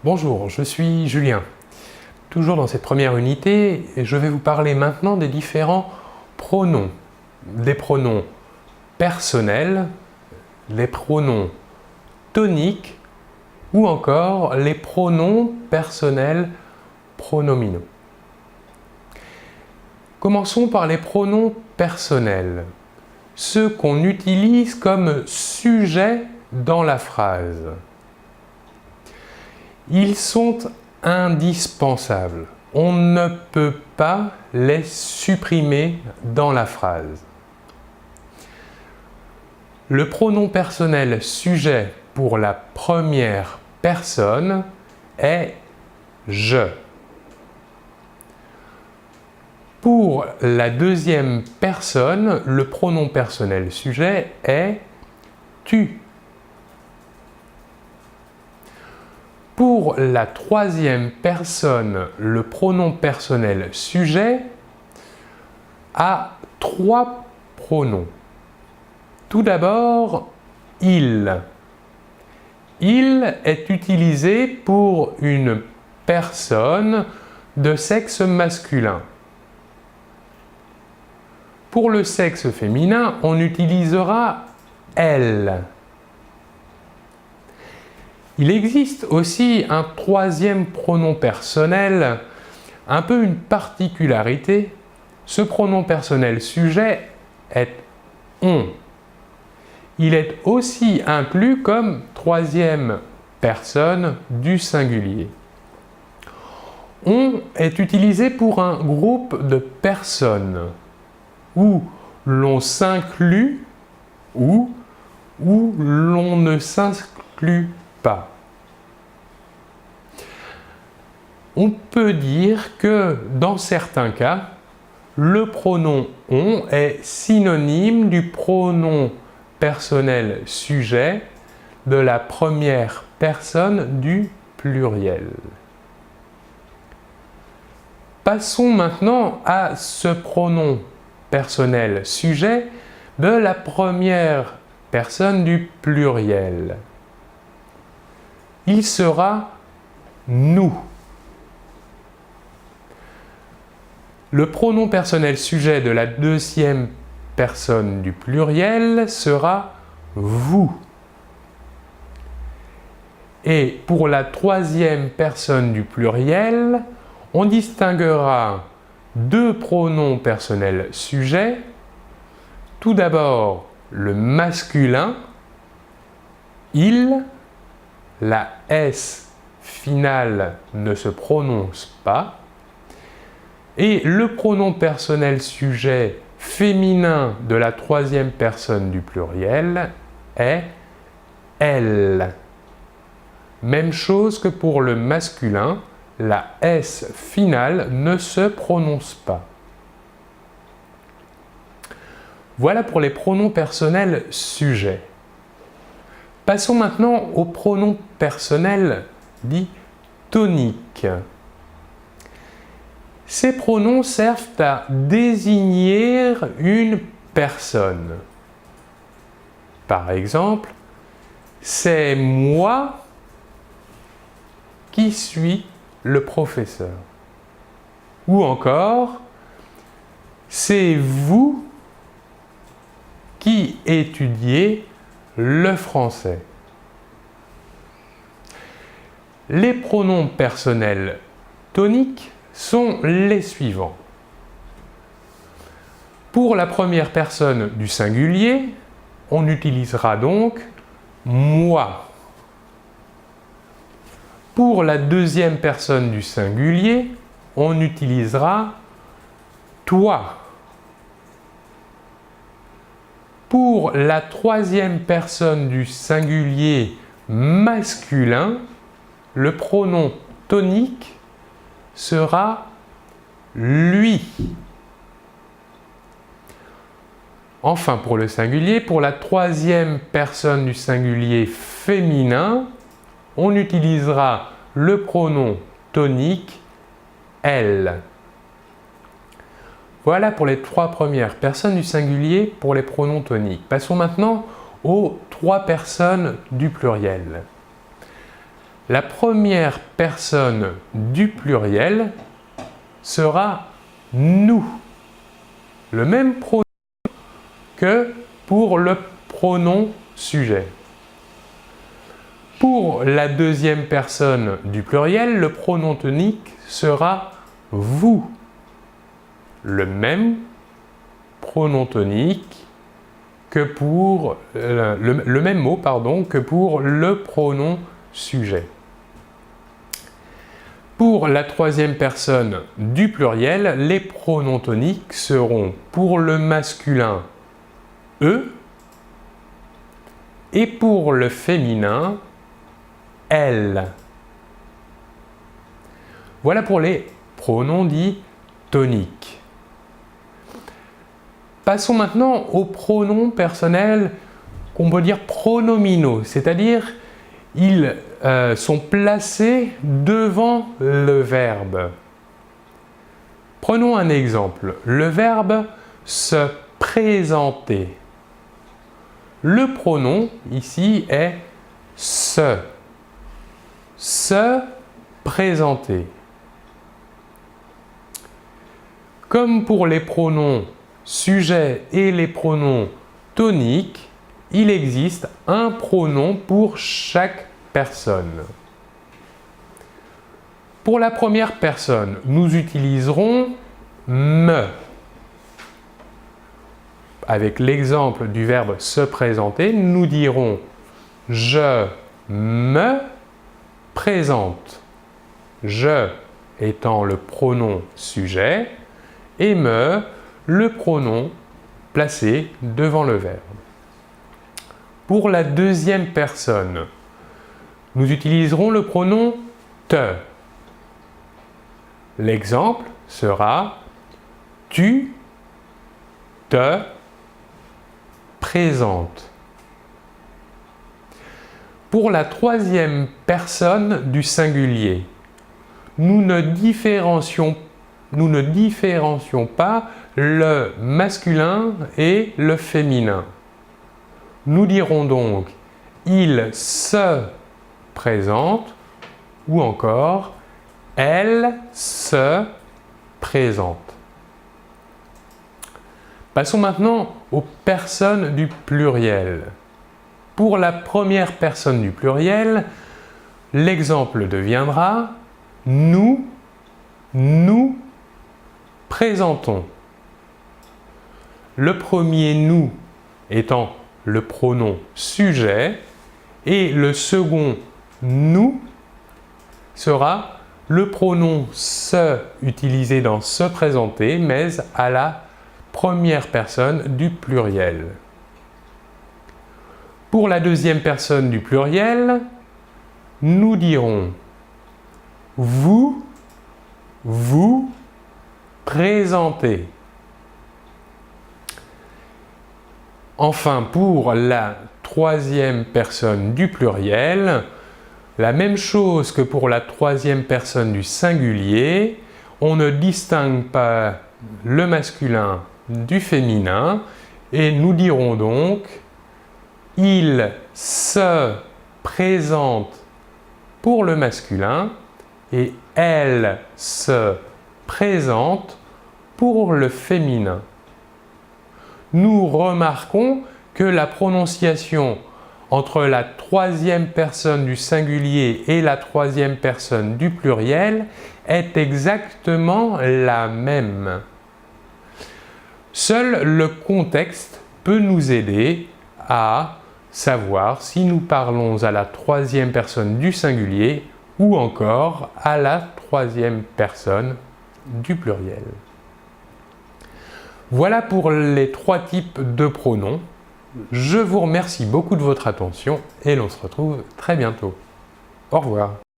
Bonjour, je suis Julien. Toujours dans cette première unité, je vais vous parler maintenant des différents pronoms. Des pronoms personnels, les pronoms toniques ou encore les pronoms personnels pronominaux. Commençons par les pronoms personnels, ceux qu'on utilise comme sujet dans la phrase. Ils sont indispensables. On ne peut pas les supprimer dans la phrase. Le pronom personnel sujet pour la première personne est « je ». Pour la deuxième personne, le pronom personnel sujet est « tu ». Pour la troisième personne, le pronom personnel sujet a trois pronoms. Tout d'abord, « il ». Il est utilisé pour une personne de sexe masculin. Pour le sexe féminin, on utilisera « elle ». Il existe aussi un troisième pronom personnel, un peu une particularité. Ce pronom personnel sujet est « on ». Il est aussi inclus comme troisième personne du singulier. « On » est utilisé pour un groupe de personnes où l'on s'inclut ou où l'on ne s'inclut pas. On peut dire que dans certains cas, le pronom « on » est synonyme du pronom personnel sujet de la première personne du pluriel. Passons maintenant à ce pronom personnel sujet de la première personne du pluriel. Il sera « nous ». Le pronom personnel sujet de la deuxième personne du pluriel sera « vous ». Et pour la troisième personne du pluriel, on distinguera deux pronoms personnels sujets. Tout d'abord, le masculin, « il », la S finale ne se prononce pas, et le pronom personnel sujet féminin de la troisième personne du pluriel est « elle ». Même chose que pour le masculin, la S finale ne se prononce pas. Voilà pour les pronoms personnels sujets. Passons maintenant aux pronoms personnels dits toniques. Ces pronoms servent à désigner une personne. Par exemple, c'est moi qui suis le professeur. Ou encore, c'est vous qui étudiez le français. Les pronoms personnels toniques sont les suivants. Pour la première personne du singulier, on utilisera donc « moi ». Pour la deuxième personne du singulier, on utilisera « toi ». Pour la troisième personne du singulier masculin, le pronom tonique sera « lui ». Enfin, pour le singulier, pour la troisième personne du singulier féminin, on utilisera le pronom tonique « elle ». Voilà pour les trois premières personnes du singulier pour les pronoms toniques. Passons maintenant aux trois personnes du pluriel. la première personne du pluriel sera nous. Le même pronom que pour le pronom sujet. Pour la deuxième personne du pluriel, le pronom tonique sera vous. Le même pronom tonique que pour le même mot que pour le pronom sujet. Pour la troisième personne du pluriel, les pronoms toniques seront pour le masculin eux et pour le féminin elle. Voilà pour les pronoms dits toniques. Passons maintenant aux pronoms personnels qu'on peut dire pronominaux, c'est-à-dire ils sont placés devant le verbe. Prenons un exemple, le verbe se présenter. Le pronom ici est se. Se présenter. Comme pour les pronoms sujet et les pronoms toniques, il existe un pronom pour chaque personne. Pour la première personne, nous utiliserons me. Avec l'exemple du verbe se présenter, nous dirons je me présente. Je étant le pronom sujet et me le pronom placé devant le verbe. Pour la deuxième personne, nous utiliserons le pronom te. L'exemple sera tu te présentes. Pour la troisième personne du singulier, nous ne différencions pas le masculin et le féminin. Nous dirons donc il se présente ou encore elle se présente. Passons maintenant aux personnes du pluriel. Pour la première personne du pluriel, l'exemple deviendra nous présentons. Le premier nous étant le pronom sujet et le second nous sera le pronom se utilisé dans se présenter mais à la première personne du pluriel. Pour la deuxième personne du pluriel, nous dirons vous présentez. Enfin, pour la troisième personne du pluriel, la même chose que pour la troisième personne du singulier, on ne distingue pas le masculin du féminin et nous dirons donc il se présente pour le masculin et elle se présente pour le féminin. Nous remarquons que la prononciation entre la troisième personne du singulier et la troisième personne du pluriel est exactement la même. Seul le contexte peut nous aider à savoir si nous parlons à la troisième personne du singulier ou encore à la troisième personne du pluriel. Voilà pour les trois types de pronoms. Je vous remercie beaucoup de votre attention et l'on se retrouve très bientôt. Au revoir.